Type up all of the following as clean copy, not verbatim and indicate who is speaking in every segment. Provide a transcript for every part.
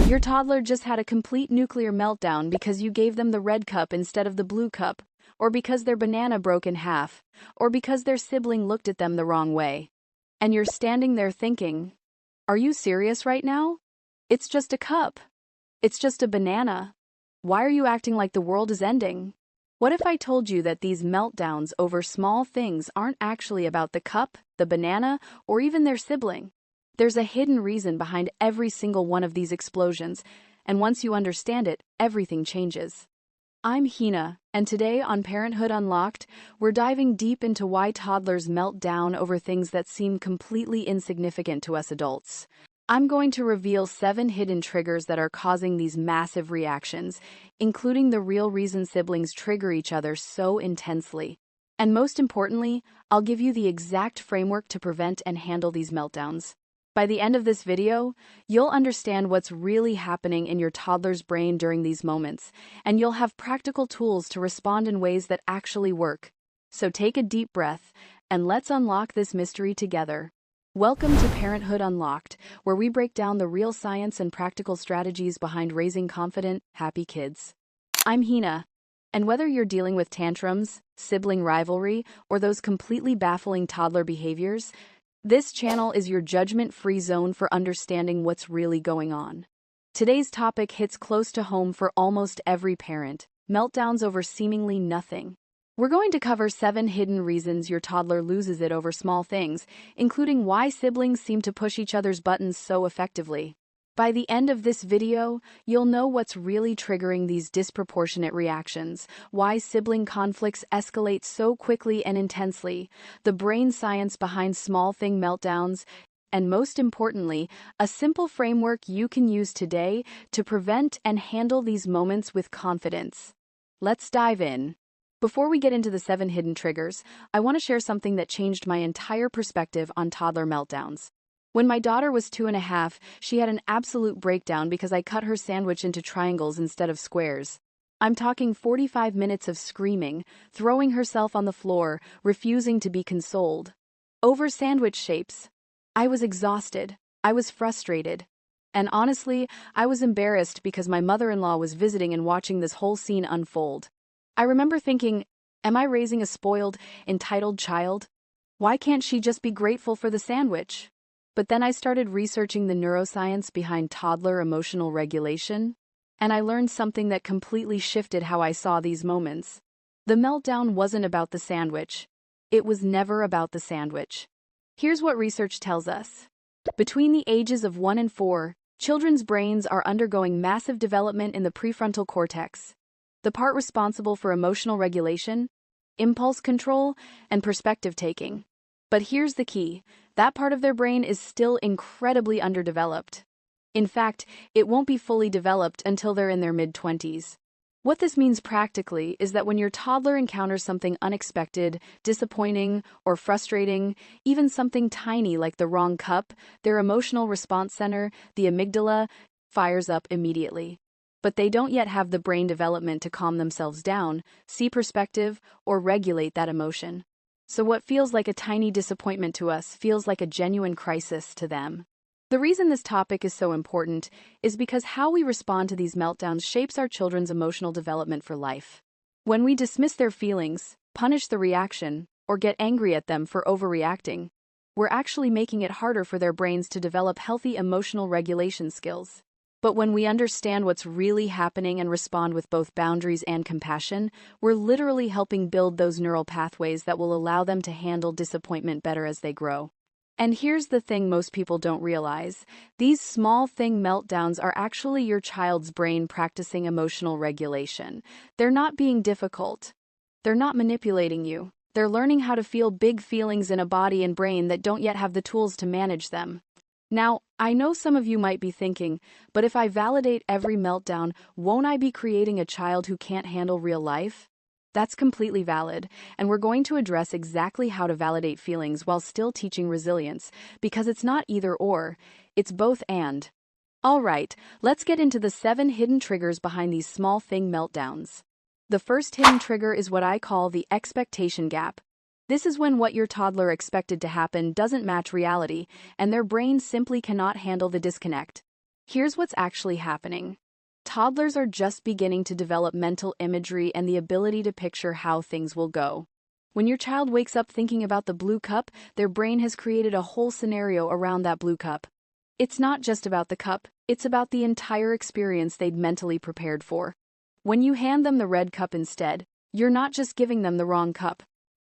Speaker 1: Your toddler just had a complete nuclear meltdown because you gave them the red cup instead of the blue cup, or because their banana broke in half, or because their sibling looked at them the wrong way. And you're standing there thinking, are you serious right now? It's just a cup. It's just a banana. Why are you acting like the world is ending? What if I told you that these meltdowns over small things aren't actually about the cup, the banana, or even their sibling? There's a hidden reason behind every single one of these explosions, and once you understand it, everything changes. I'm Hina, and today on Parenthood Unlocked, we're diving deep into why toddlers melt down over things that seem completely insignificant to us adults. I'm going to reveal 7 hidden triggers that are causing these massive reactions, including the real reason siblings trigger each other so intensely. And most importantly, I'll give you the exact framework to prevent and handle these meltdowns. By the end of this video, you'll understand what's really happening in your toddler's brain during these moments, and you'll have practical tools to respond in ways that actually work. So take a deep breath, and let's unlock this mystery together. Welcome to Parenthood Unlocked, where we break down the real science and practical strategies behind raising confident, happy kids. I'm Hina, and whether you're dealing with tantrums, sibling rivalry, or those completely baffling toddler behaviors, this channel is your judgment-free zone for understanding what's really going on. Today's topic hits close to home for almost every parent: meltdowns over seemingly nothing. We're going to cover 7 hidden reasons your toddler loses it over small things, including why siblings seem to push each other's buttons so effectively. By the end of this video, you'll know what's really triggering these disproportionate reactions, why sibling conflicts escalate so quickly and intensely, the brain science behind small thing meltdowns, and most importantly, a simple framework you can use today to prevent and handle these moments with confidence. Let's dive in. Before we get into the 7 hidden triggers, I want to share something that changed my entire perspective on toddler meltdowns. When my daughter was 2.5, she had an absolute breakdown because I cut her sandwich into triangles instead of squares. I'm talking 45 minutes of screaming, throwing herself on the floor, refusing to be consoled. Over sandwich shapes. I was exhausted. I was frustrated. And honestly, I was embarrassed because my mother-in-law was visiting and watching this whole scene unfold. I remember thinking, am I raising a spoiled, entitled child? Why can't she just be grateful for the sandwich? But then I started researching the neuroscience behind toddler emotional regulation, and I learned something that completely shifted how I saw these moments. The meltdown wasn't about the sandwich. It was never about the sandwich. Here's what research tells us. Between the ages of 1 and 4, children's brains are undergoing massive development in the prefrontal cortex, the part responsible for emotional regulation, impulse control, and perspective taking. But here's the key: that part of their brain is still incredibly underdeveloped. In fact, it won't be fully developed until they're in their mid-20s. What this means practically is that when your toddler encounters something unexpected, disappointing, or frustrating, even something tiny like the wrong cup, their emotional response center, the amygdala, fires up immediately. But they don't yet have the brain development to calm themselves down, see perspective, or regulate that emotion. So what feels like a tiny disappointment to us feels like a genuine crisis to them. The reason this topic is so important is because how we respond to these meltdowns shapes our children's emotional development for life. When we dismiss their feelings, punish the reaction, or get angry at them for overreacting, we're actually making it harder for their brains to develop healthy emotional regulation skills. But when we understand what's really happening and respond with both boundaries and compassion, we're literally helping build those neural pathways that will allow them to handle disappointment better as they grow. And here's the thing most people don't realize: these small thing meltdowns are actually your child's brain practicing emotional regulation. They're not being difficult. They're not manipulating you. They're learning how to feel big feelings in a body and brain that don't yet have the tools to manage them. Now, I know some of you might be thinking, but if I validate every meltdown, won't I be creating a child who can't handle real life? That's completely valid, and we're going to address exactly how to validate feelings while still teaching resilience, because it's not either or, it's both and. All right, let's get into the 7 hidden triggers behind these small thing meltdowns. The first hidden trigger is what I call the expectation gap. This is when what your toddler expected to happen doesn't match reality, and their brain simply cannot handle the disconnect. Here's what's actually happening. Toddlers are just beginning to develop mental imagery and the ability to picture how things will go. When your child wakes up thinking about the blue cup, their brain has created a whole scenario around that blue cup. It's not just about the cup, it's about the entire experience they'd mentally prepared for. When you hand them the red cup instead, you're not just giving them the wrong cup.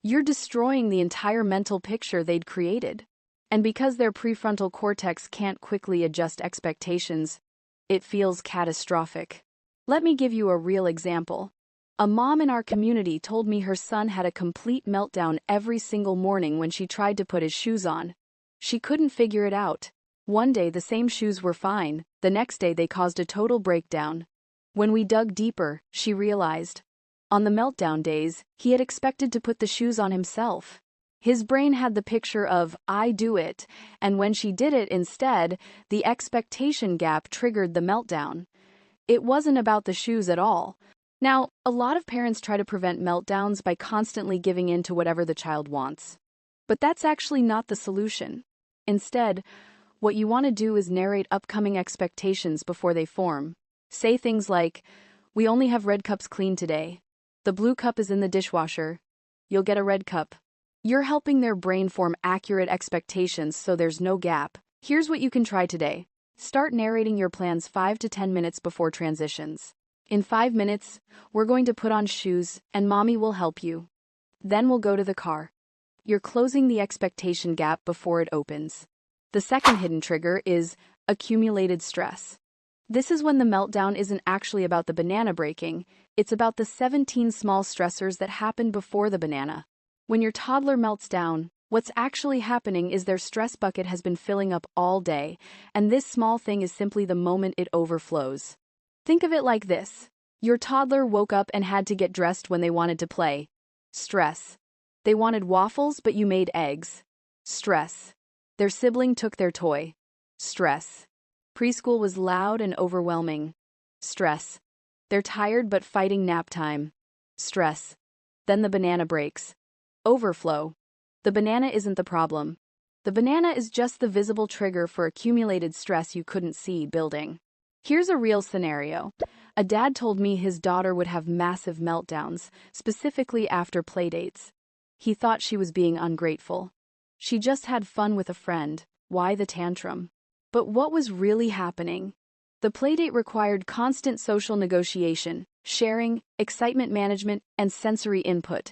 Speaker 1: You're destroying the entire mental picture they'd created. And because their prefrontal cortex can't quickly adjust expectations, it feels catastrophic. Let me give you a real example. A mom in our community told me her son had a complete meltdown every single morning when she tried to put his shoes on. She couldn't figure it out. One day the same shoes were fine, the next day they caused a total breakdown. When we dug deeper, she realized. On the meltdown days, he had expected to put the shoes on himself. His brain had the picture of, I do it, and when she did it instead, the expectation gap triggered the meltdown. It wasn't about the shoes at all. Now, a lot of parents try to prevent meltdowns by constantly giving in to whatever the child wants. But that's actually not the solution. Instead, what you want to do is narrate upcoming expectations before they form. Say things like, we only have red cups cleaned today. The blue cup is in the dishwasher. You'll get a red cup. You're helping their brain form accurate expectations so there's no gap. Here's what you can try today. Start narrating your plans 5 to 10 minutes before transitions. In 5 minutes, we're going to put on shoes, and mommy will help you. Then we'll go to the car. You're closing the expectation gap before it opens. The second hidden trigger is accumulated stress. This is when the meltdown isn't actually about the banana breaking, it's about the 17 small stressors that happened before the banana. When your toddler melts down, what's actually happening is their stress bucket has been filling up all day, and this small thing is simply the moment it overflows. Think of it like this. Your toddler woke up and had to get dressed when they wanted to play. Stress. They wanted waffles, but you made eggs. Stress. Their sibling took their toy. Stress. Preschool was loud and overwhelming. Stress. They're tired but fighting nap time. Stress. Then the banana breaks. Overflow. The banana isn't the problem. The banana is just the visible trigger for accumulated stress you couldn't see building. Here's a real scenario. A dad told me his daughter would have massive meltdowns, specifically after playdates. He thought she was being ungrateful. She just had fun with a friend. Why the tantrum? But what was really happening? The playdate required constant social negotiation, sharing, excitement management, and sensory input.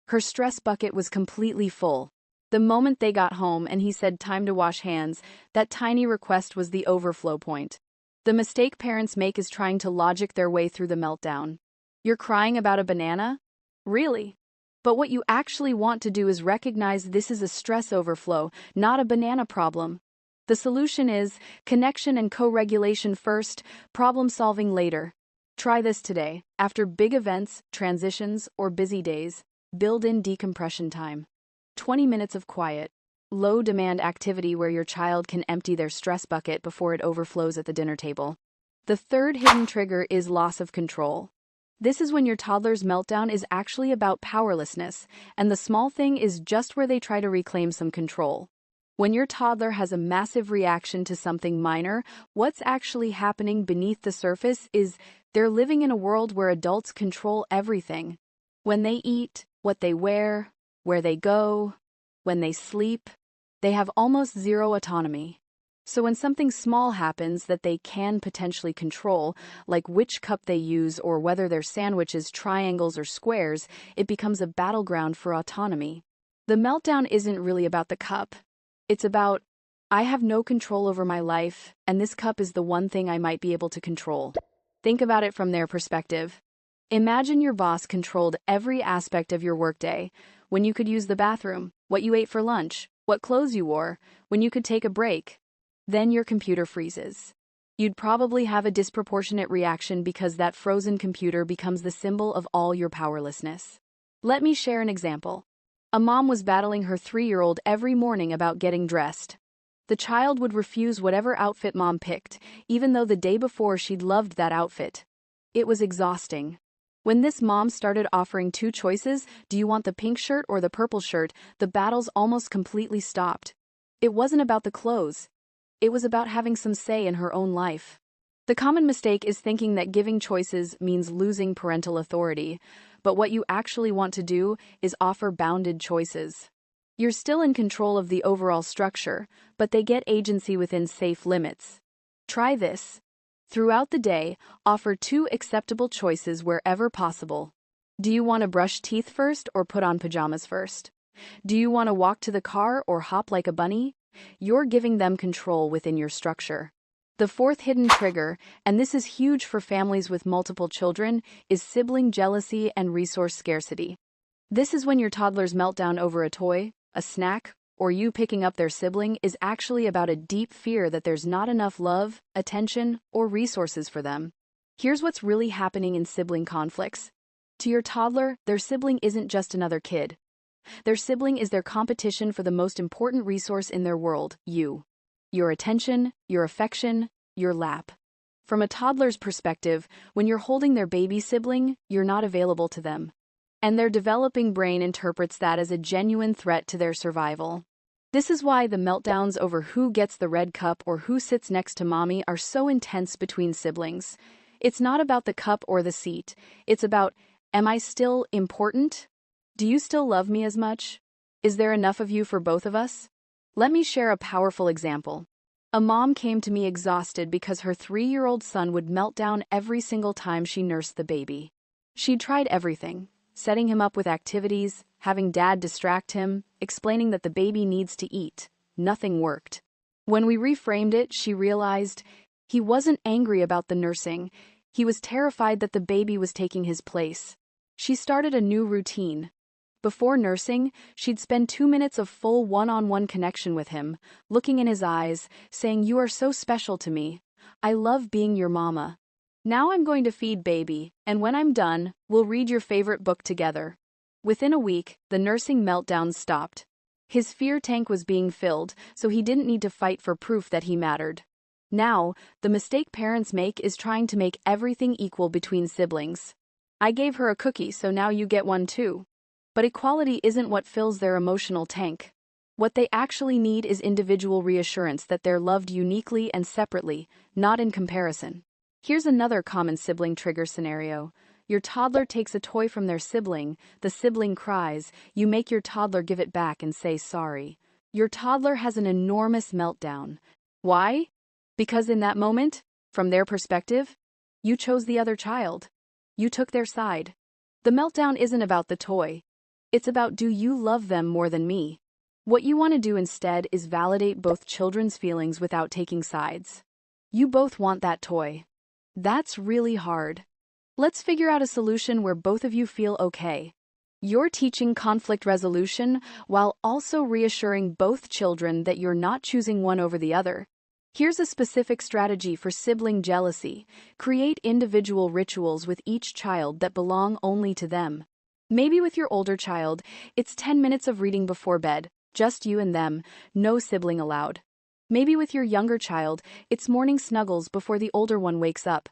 Speaker 1: Her stress bucket was completely full. The moment they got home and he said time to wash hands, that tiny request was the overflow point. The mistake parents make is trying to logic their way through the meltdown. You're crying about a banana? Really? But what you actually want to do is recognize this is a stress overflow, not a banana problem. The solution is connection and co-regulation first, problem-solving later. Try this today. After big events, transitions, or busy days, build in decompression time. 20 minutes of quiet, low-demand activity where your child can empty their stress bucket before it overflows at the dinner table. The third hidden trigger is loss of control. This is when your toddler's meltdown is actually about powerlessness, and the small thing is just where they try to reclaim some control. When your toddler has a massive reaction to something minor, what's actually happening beneath the surface is they're living in a world where adults control everything. When they eat, what they wear, where they go, when they sleep, they have almost zero autonomy. So when something small happens that they can potentially control, like which cup they use or whether their sandwich is triangles or squares, it becomes a battleground for autonomy. The meltdown isn't really about the cup. It's about, I have no control over my life, and this cup is the one thing I might be able to control. Think about it from their perspective. Imagine your boss controlled every aspect of your workday, when you could use the bathroom, what you ate for lunch, what clothes you wore, when you could take a break. Then your computer freezes. You'd probably have a disproportionate reaction because that frozen computer becomes the symbol of all your powerlessness. Let me share an example. A mom was battling her 3-year-old every morning about getting dressed. The child would refuse whatever outfit mom picked, even though the day before she'd loved that outfit. It was exhausting. When this mom started offering 2 choices, do you want the pink shirt or the purple shirt, the battles almost completely stopped. It wasn't about the clothes. It was about having some say in her own life. The common mistake is thinking that giving choices means losing parental authority, but what you actually want to do is offer bounded choices. You're still in control of the overall structure, but they get agency within safe limits. Try this. Throughout the day, offer 2 acceptable choices wherever possible. Do you want to brush teeth first or put on pajamas first? Do you want to walk to the car or hop like a bunny? You're giving them control within your structure. The 4th hidden trigger, and this is huge for families with multiple children, is sibling jealousy and resource scarcity. This is when your toddler's meltdown over a toy, a snack, or you picking up their sibling is actually about a deep fear that there's not enough love, attention, or resources for them. Here's what's really happening in sibling conflicts. To your toddler, their sibling isn't just another kid. Their sibling is their competition for the most important resource in their world, you. Your attention, your affection, your lap. From a toddler's perspective, when you're holding their baby sibling, you're not available to them. And their developing brain interprets that as a genuine threat to their survival. This is why the meltdowns over who gets the red cup or who sits next to mommy are so intense between siblings. It's not about the cup or the seat. It's about, am I still important? Do you still love me as much? Is there enough of you for both of us? Let me share a powerful example. A mom came to me exhausted because her 3-year-old son would melt down every single time she nursed the baby. She'd tried everything, setting him up with activities, having dad distract him, explaining that the baby needs to eat. Nothing worked. When we reframed it, she realized he wasn't angry about the nursing. He was terrified that the baby was taking his place. She started a new routine. Before nursing, she'd spend 2 minutes of full one-on-one connection with him, looking in his eyes, saying, "You are so special to me. I love being your mama. Now I'm going to feed baby, and when I'm done, we'll read your favorite book together." Within a week, the nursing meltdowns stopped. His fear tank was being filled, so he didn't need to fight for proof that he mattered. Now, the mistake parents make is trying to make everything equal between siblings. I gave her a cookie, so now you get one too. But equality isn't what fills their emotional tank. What they actually need is individual reassurance that they're loved uniquely and separately, not in comparison. Here's another common sibling trigger scenario. Your toddler takes a toy from their sibling, the sibling cries, you make your toddler give it back and say sorry. Your toddler has an enormous meltdown. Why? Because in that moment, from their perspective, you chose the other child. You took their side. The meltdown isn't about the toy. It's about, do you love them more than me? What you want to do instead is validate both children's feelings without taking sides. You both want that toy. That's really hard. Let's figure out a solution where both of you feel okay. You're teaching conflict resolution while also reassuring both children that you're not choosing one over the other. Here's a specific strategy for sibling jealousy. Create individual rituals with each child that belong only to them. Maybe with your older child, it's 10 minutes of reading before bed, just you and them, no sibling allowed. Maybe with your younger child, it's morning snuggles before the older one wakes up.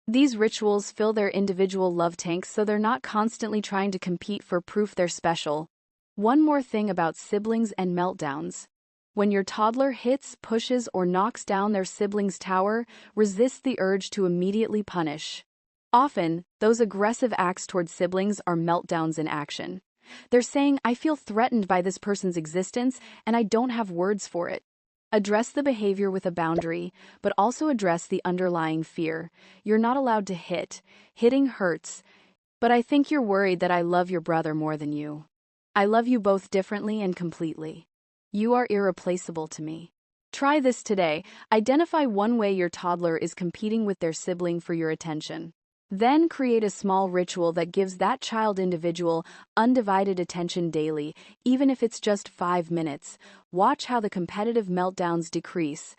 Speaker 1: These rituals fill their individual love tanks so they're not constantly trying to compete for proof they're special. One more thing about siblings and meltdowns. When your toddler hits, pushes, or knocks down their sibling's tower, resist the urge to immediately punish. Often, those aggressive acts toward siblings are meltdowns in action. They're saying, I feel threatened by this person's existence, and I don't have words for it. Address the behavior with a boundary, but also address the underlying fear. You're not allowed to hit. Hitting hurts. But I think you're worried that I love your brother more than you. I love you both differently and completely. You are irreplaceable to me. Try this today. Identify one way your toddler is competing with their sibling for your attention. Then create a small ritual that gives that child individual, undivided attention daily, even if it's just 5 minutes. Watch how the competitive meltdowns decrease.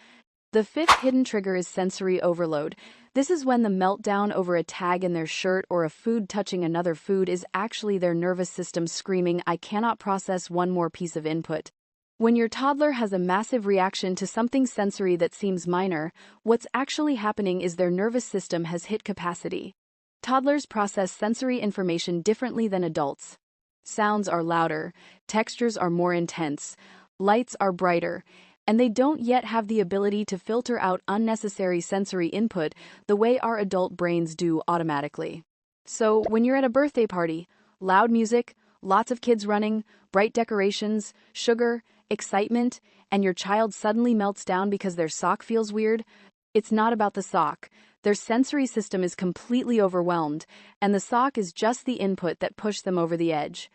Speaker 1: The 5th hidden trigger is sensory overload. This is when the meltdown over a tag in their shirt or a food touching another food is actually their nervous system screaming, I cannot process one more piece of input. When your toddler has a massive reaction to something sensory that seems minor, what's actually happening is their nervous system has hit capacity. Toddlers process sensory information differently than adults. Sounds are louder, textures are more intense, lights are brighter, and they don't yet have the ability to filter out unnecessary sensory input the way our adult brains do automatically. So, when you're at a birthday party, loud music, lots of kids running, bright decorations, sugar, excitement, and your child suddenly melts down because their sock feels weird, it's not about the sock. Their sensory system is completely overwhelmed, and the sock is just the input that pushed them over the edge.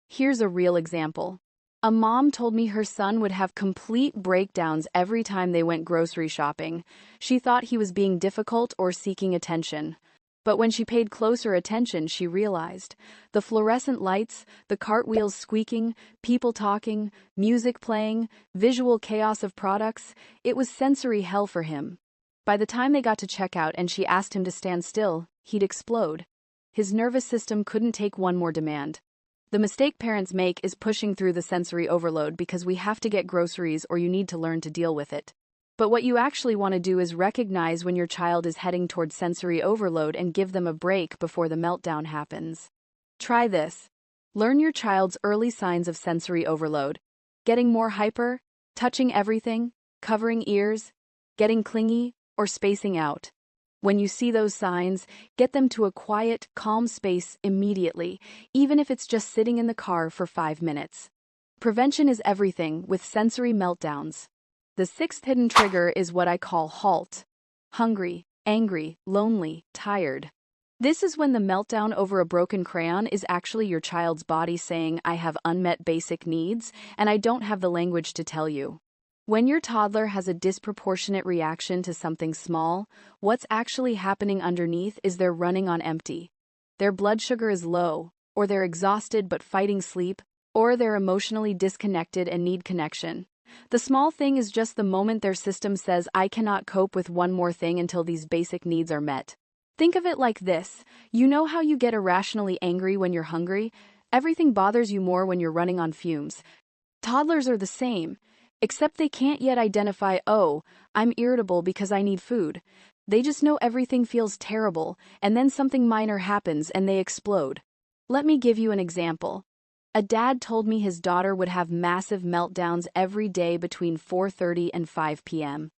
Speaker 1: Here's a real example. A mom told me her son would have complete breakdowns every time they went grocery shopping. She thought he was being difficult or seeking attention. But when she paid closer attention, she realized the fluorescent lights, the cartwheels squeaking, people talking, music playing, visual chaos of products, it was sensory hell for him. By the time they got to checkout and she asked him to stand still, he'd explode. His nervous system couldn't take one more demand. The mistake parents make is pushing through the sensory overload because we have to get groceries or you need to learn to deal with it. But what you actually want to do is recognize when your child is heading toward sensory overload and give them a break before the meltdown happens. Try this. Learn your child's early signs of sensory overload. Getting more hyper, touching everything, covering ears, getting clingy, or spacing out. When you see those signs, get them to a quiet, calm space immediately, even if it's just sitting in the car for 5 minutes. Prevention is everything with sensory meltdowns. The sixth hidden trigger is what I call HALT. Hungry, angry, lonely, tired. This is when the meltdown over a broken crayon is actually your child's body saying, I have unmet basic needs, and I don't have the language to tell you. When your toddler has a disproportionate reaction to something small, what's actually happening underneath is they're running on empty. Their blood sugar is low, or they're exhausted but fighting sleep, or they're emotionally disconnected and need connection. The small thing is just the moment their system says, I cannot cope with one more thing until these basic needs are met. Think of it like this. You know how you get irrationally angry when you're hungry? Everything bothers you more when you're running on fumes. Toddlers are the same. Except they can't yet identify, oh, I'm irritable because I need food. They just know everything feels terrible, and then something minor happens and they explode. Let me give you an example. A dad told me his daughter would have massive meltdowns every day between 4:30 and 5 p.m.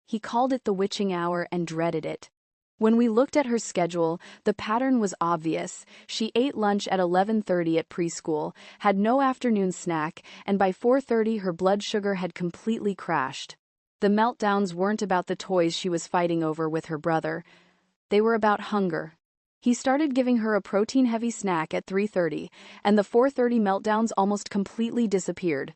Speaker 1: He called it the witching hour and dreaded it. When we looked at her schedule, the pattern was obvious. She ate lunch at 11:30 at preschool, had no afternoon snack, and by 4:30 her blood sugar had completely crashed. The meltdowns weren't about the toys she was fighting over with her brother. They were about hunger. He started giving her a protein-heavy snack at 3:30, and the 4:30 meltdowns almost completely disappeared.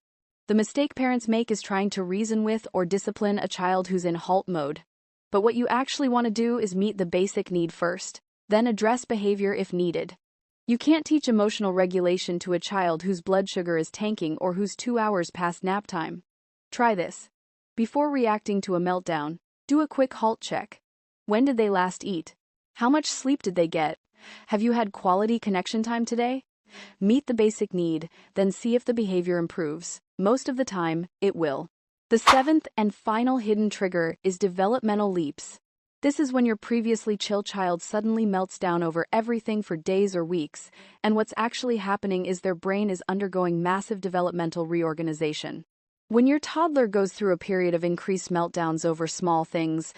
Speaker 1: The mistake parents make is trying to reason with or discipline a child who's in HALT mode. But what you actually want to do is meet the basic need first, then address behavior if needed. You can't teach emotional regulation to a child whose blood sugar is tanking or who's 2 hours past nap time. Try this. Before reacting to a meltdown, do a quick HALT check. When did they last eat? How much sleep did they get? Have you had quality connection time today? Meet the basic need, then see if the behavior improves. Most of the time, it will. The seventh and final hidden trigger is developmental leaps. This is when your previously chill child suddenly melts down over everything for days or weeks, and what's actually happening is their brain is undergoing massive developmental reorganization. When your toddler goes through a period of increased meltdowns over small things,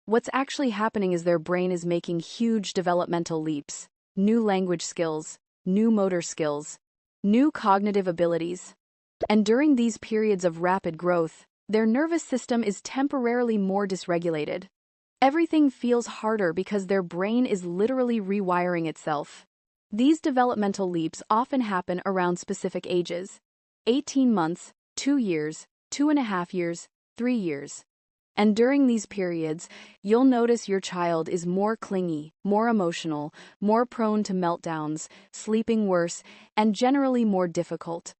Speaker 1: what's actually happening is their brain is making huge developmental leaps, new language skills, new motor skills, new cognitive abilities. And during these periods of rapid growth, their nervous system is temporarily more dysregulated. Everything feels harder because their brain is literally rewiring itself. These developmental leaps often happen around specific ages: 18 months, 2 years, 2.5 years, 3 years. And during these periods, you'll notice your child is more clingy, more emotional, more prone to meltdowns, sleeping worse, and generally more difficult.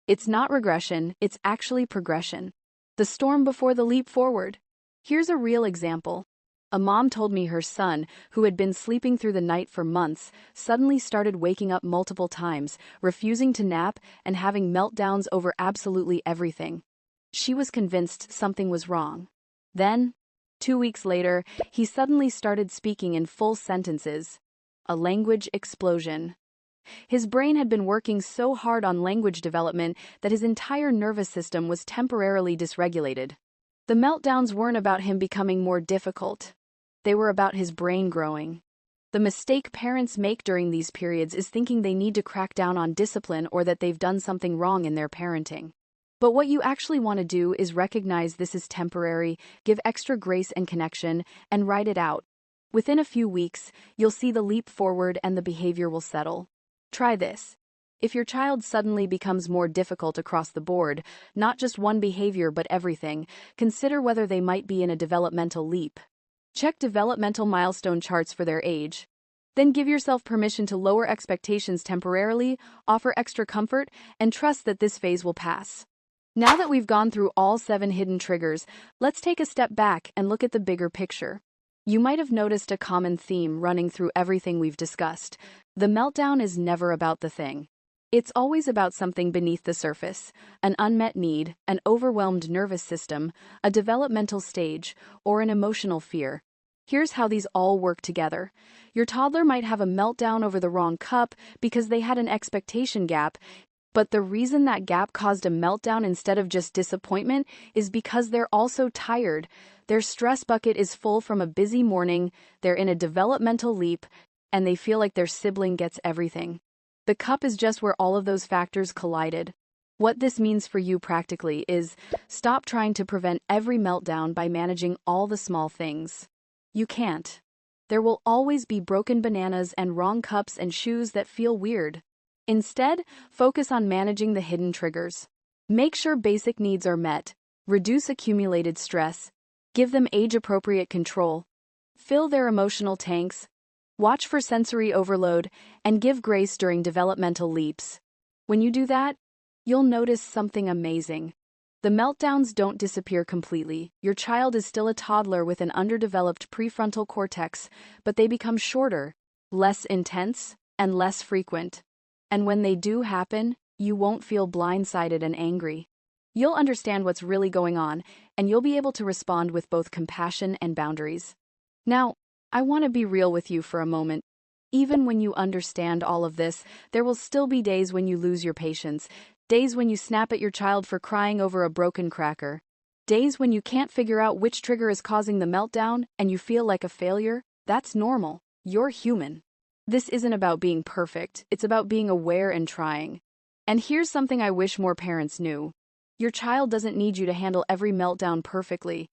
Speaker 1: It's not regression, it's actually progression. The storm before the leap forward. Here's a real example. A mom told me her son, who had been sleeping through the night for months, suddenly started waking up multiple times, refusing to nap, and having meltdowns over absolutely everything. She was convinced something was wrong. Then, 2 weeks later, he suddenly started speaking in full sentences. A language explosion. His brain had been working so hard on language development that his entire nervous system was temporarily dysregulated. The meltdowns weren't about him becoming more difficult. They were about his brain growing. The mistake parents make during these periods is thinking they need to crack down on discipline or that they've done something wrong in their parenting. But what you actually want to do is recognize this is temporary, give extra grace and connection, and ride it out. Within a few weeks, you'll see the leap forward and the behavior will settle. Try this. If your child suddenly becomes more difficult across the board, not just one behavior but everything, consider whether they might be in a developmental leap. Check developmental milestone charts for their age. Then give yourself permission to lower expectations temporarily, offer extra comfort, and trust that this phase will pass. Now that we've gone through all 7 hidden triggers, let's take a step back and look at the bigger picture. You might have noticed a common theme running through everything we've discussed. The meltdown is never about the thing. It's always about something beneath the surface, an unmet need, an overwhelmed nervous system, a developmental stage, or an emotional fear. Here's how these all work together. Your toddler might have a meltdown over the wrong cup because they had an expectation gap, but the reason that gap caused a meltdown instead of just disappointment is because they're also tired. Their stress bucket is full from a busy morning, they're in a developmental leap, and they feel like their sibling gets everything. The cup is just where all of those factors collided. What this means for you practically is stop trying to prevent every meltdown by managing all the small things. You can't. There will always be broken bananas and wrong cups and shoes that feel weird. Instead, focus on managing the hidden triggers. Make sure basic needs are met, reduce accumulated stress, give them age-appropriate control, fill their emotional tanks, watch for sensory overload, and give grace during developmental leaps. When you do that, you'll notice something amazing. The meltdowns don't disappear completely. Your child is still a toddler with an underdeveloped prefrontal cortex, but they become shorter, less intense, and less frequent. And when they do happen, you won't feel blindsided and angry. You'll understand what's really going on, and you'll be able to respond with both compassion and boundaries. Now, I want to be real with you for a moment. Even when you understand all of this, there will still be days when you lose your patience, days when you snap at your child for crying over a broken cracker, days when you can't figure out which trigger is causing the meltdown and you feel like a failure. That's normal. You're human. This isn't about being perfect, it's about being aware and trying. And here's something I wish more parents knew. Your child doesn't need you to handle every meltdown perfectly.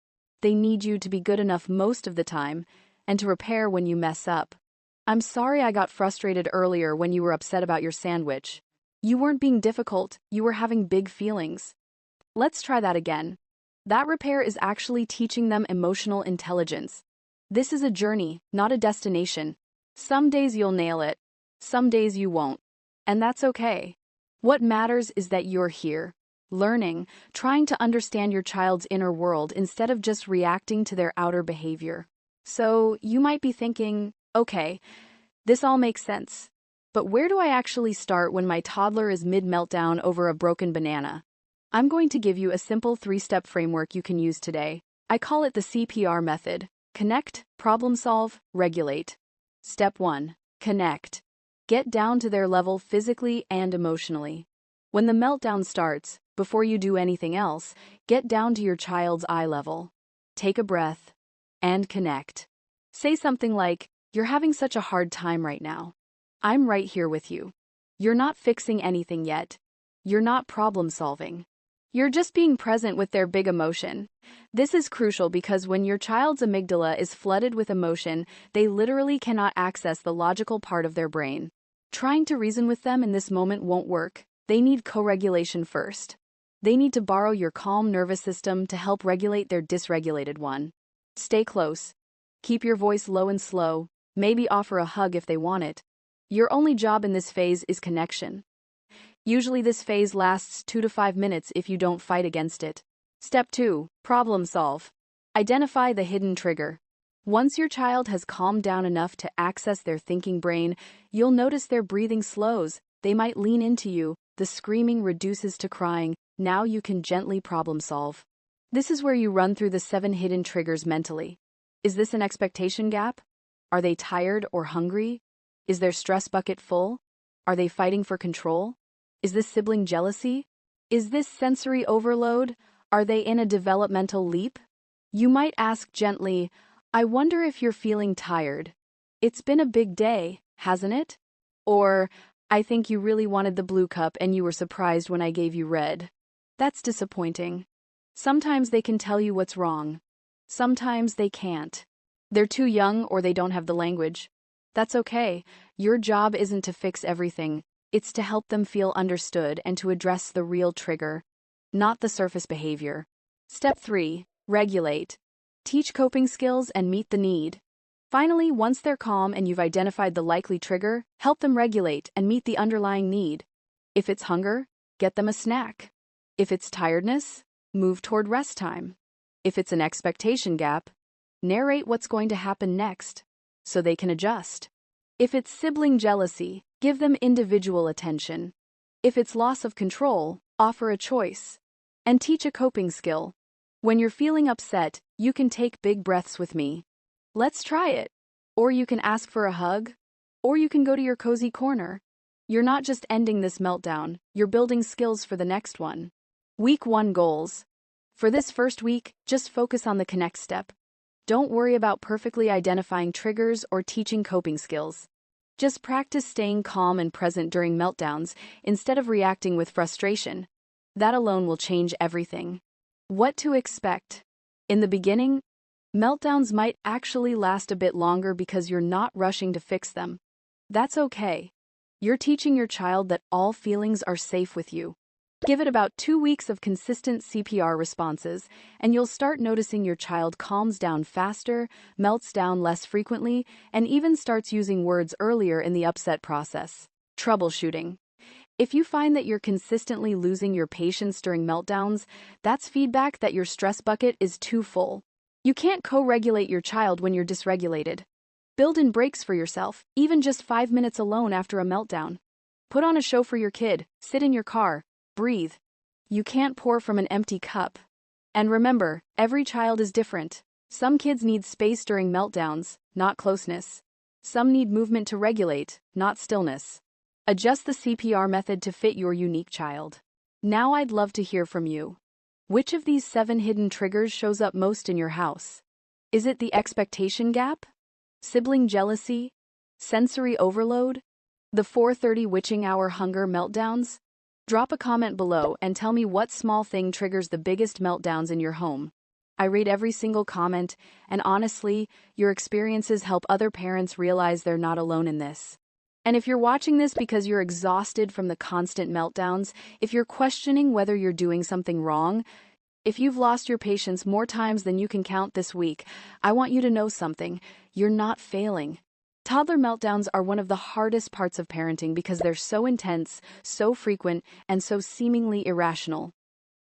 Speaker 1: They need you to be good enough most of the time, and to repair when you mess up. I'm sorry I got frustrated earlier when you were upset about your sandwich. You weren't being difficult, you were having big feelings. Let's try that again. That repair is actually teaching them emotional intelligence. This is a journey, not a destination. Some days you'll nail it, some days you won't. And that's okay. What matters is that you're here, learning, trying to understand your child's inner world instead of just reacting to their outer behavior. So you might be thinking, okay, this all makes sense. But where do I actually start when my toddler is mid-meltdown over a broken banana? I'm going to give you a simple 3-step framework you can use today. I call it the CPR method. Connect, problem solve, regulate. Step 1. Connect. Get down to their level physically and emotionally. When the meltdown starts, before you do anything else, get down to your child's eye level. Take a breath and connect. Say something like, "You're having such a hard time right now. I'm right here with you. You're not fixing anything yet. You're not problem solving. You're just being present with their big emotion." This is crucial because when your child's amygdala is flooded with emotion, they literally cannot access the logical part of their brain. Trying to reason with them in this moment won't work. They need co-regulation first. They need to borrow your calm nervous system to help regulate their dysregulated one. Stay close. Keep your voice low and slow. Maybe offer a hug if they want it. Your only job in this phase is connection. Usually this phase lasts 2 to 5 minutes if you don't fight against it. Step 2. Problem solve. Identify the hidden trigger. Once your child has calmed down enough to access their thinking brain, you'll notice their breathing slows. They might lean into you. The screaming reduces to crying. Now you can gently problem solve. This is where you run through the 7 hidden triggers mentally. Is this an expectation gap? Are they tired or hungry? Is their stress bucket full? Are they fighting for control? Is this sibling jealousy? Is this sensory overload? Are they in a developmental leap? You might ask gently, I wonder if you're feeling tired. It's been a big day, hasn't it? Or, I think you really wanted the blue cup and you were surprised when I gave you red. That's disappointing. Sometimes they can tell you what's wrong. Sometimes they can't. They're too young or they don't have the language. That's okay. Your job isn't to fix everything. It's to help them feel understood and to address the real trigger, not the surface behavior. Step 3. Regulate. Teach coping skills and meet the need. Finally, once they're calm and you've identified the likely trigger, help them regulate and meet the underlying need. If it's hunger, get them a snack. If it's tiredness, move toward rest time. If it's an expectation gap, narrate what's going to happen next so they can adjust. If it's sibling jealousy, give them individual attention. If it's loss of control, offer a choice. And teach a coping skill. When you're feeling upset, you can take big breaths with me. Let's try it. Or you can ask for a hug. Or you can go to your cozy corner. You're not just ending this meltdown, you're building skills for the next one. Week 1 goals. For this first week, just focus on the connect step. Don't worry about perfectly identifying triggers or teaching coping skills. Just practice staying calm and present during meltdowns instead of reacting with frustration. That alone will change everything. What to expect? In the beginning, meltdowns might actually last a bit longer because you're not rushing to fix them. That's okay. You're teaching your child that all feelings are safe with you. Give it about 2 weeks of consistent CPR responses, and you'll start noticing your child calms down faster, melts down less frequently, and even starts using words earlier in the upset process. Troubleshooting. If you find that you're consistently losing your patience during meltdowns, that's feedback that your stress bucket is too full. You can't co-regulate your child when you're dysregulated. Build in breaks for yourself, even just 5 minutes alone after a meltdown. Put on a show for your kid, sit in your car, breathe. You can't pour from an empty cup. And remember, every child is different. Some kids need space during meltdowns, not closeness. Some need movement to regulate, not stillness. Adjust the CPR method to fit your unique child. Now I'd love to hear from you. Which of these 7 hidden triggers shows up most in your house? Is it the expectation gap? Sibling jealousy? Sensory overload? The 4:30 witching hour hunger meltdowns? Drop a comment below and tell me what small thing triggers the biggest meltdowns in your home. I read every single comment, and honestly, your experiences help other parents realize they're not alone in this. And if you're watching this because you're exhausted from the constant meltdowns, if you're questioning whether you're doing something wrong, if you've lost your patience more times than you can count this week, I want you to know something. You're not failing. Toddler meltdowns are one of the hardest parts of parenting because they're so intense, so frequent, and so seemingly irrational.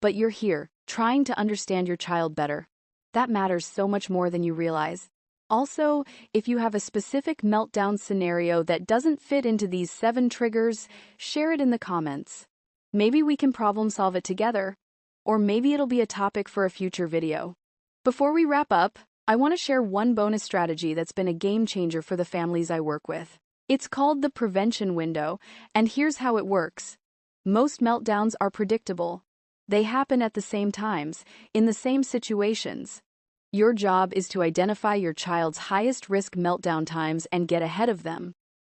Speaker 1: But you're here, trying to understand your child better. That matters so much more than you realize. Also, if you have a specific meltdown scenario that doesn't fit into these 7 triggers, share it in the comments. Maybe we can problem solve it together, or maybe it'll be a topic for a future video. Before we wrap up, I want to share one bonus strategy that's been a game changer for the families I work with. It's called the prevention window, and here's how it works. Most meltdowns are predictable. They happen at the same times, in the same situations. Your job is to identify your child's highest risk meltdown times and get ahead of them.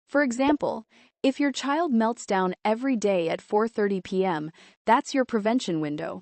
Speaker 1: For example, if your child melts down every day at 4:30 p.m., that's your prevention window.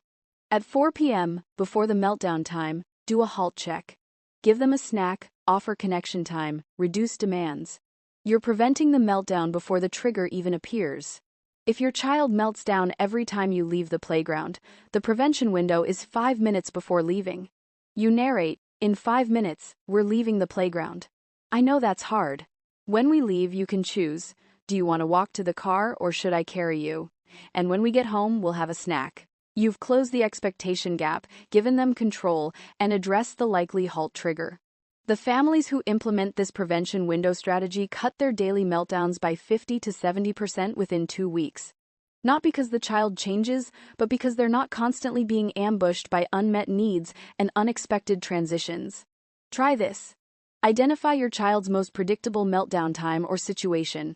Speaker 1: At 4 p.m., before the meltdown time, do a HALT check. Give them a snack, offer connection time, reduce demands. You're preventing the meltdown before the trigger even appears. If your child melts down every time you leave the playground, the prevention window is 5 minutes before leaving. You narrate, in 5 minutes, we're leaving the playground. I know that's hard. When we leave, you can choose, do you want to walk to the car or should I carry you? And when we get home, we'll have a snack. You've closed the expectation gap, given them control, and addressed the likely HALT trigger. The families who implement this prevention window strategy cut their daily meltdowns by 50 to 70% within 2 weeks. Not because the child changes, but because they're not constantly being ambushed by unmet needs and unexpected transitions. Try this. Identify your child's most predictable meltdown time or situation.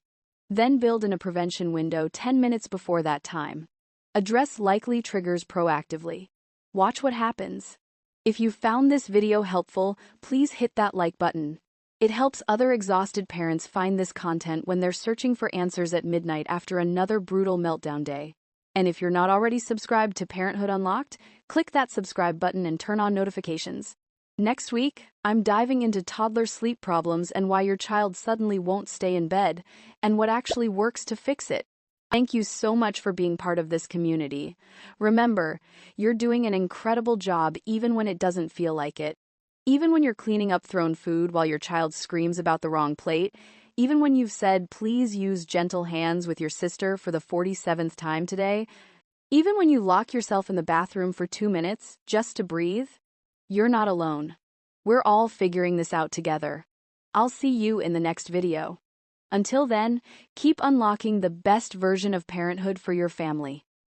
Speaker 1: Then build in a prevention window 10 minutes before that time. Address likely triggers proactively. Watch what happens. If you found this video helpful, please hit that like button. It helps other exhausted parents find this content when they're searching for answers at midnight after another brutal meltdown day. And if you're not already subscribed to Parenthood Unlocked, click that subscribe button and turn on notifications. Next week, I'm diving into toddler sleep problems and why your child suddenly won't stay in bed, and what actually works to fix it. Thank you so much for being part of this community. Remember, you're doing an incredible job even when it doesn't feel like it. Even when you're cleaning up thrown food while your child screams about the wrong plate, even when you've said, please use gentle hands with your sister for the 47th time today, even when you lock yourself in the bathroom for 2 minutes just to breathe, you're not alone. We're all figuring this out together. I'll see you in the next video. Until then, keep unlocking the best version of parenthood for your family.